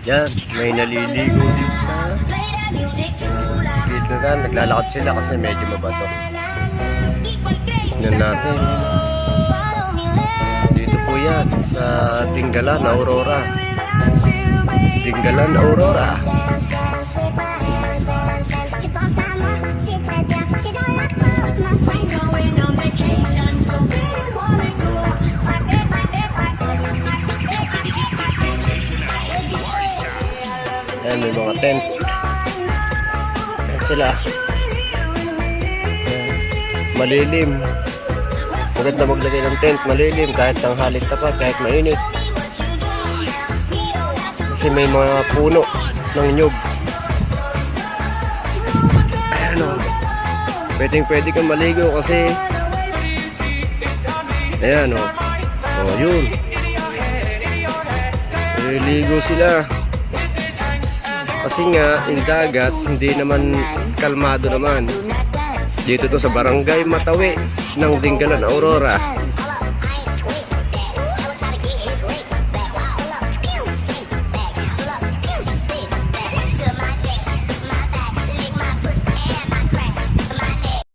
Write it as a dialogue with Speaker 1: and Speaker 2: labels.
Speaker 1: Yan, may naliligo dito na. Naglalakad sila kasi medyo mabato. Tignan natin. Dito po yan sa Tinggalan, Aurora. Tinggalan, Aurora. Ayan, may mga tent. Ayan sila. Ayan. Malilim. Maganda maglagay ng tent, malilim. Kahit tanghalit tapat, kahit mainit. Kasi may mga puno ng nyug. Ayan o. Pwede kang maligo kasi ayan o. O yun. Naliligo sila. Kasi nga, yung dagat, hindi naman kalmado naman. Dito to sa Barangay Matawi ng Tinggalan, Aurora.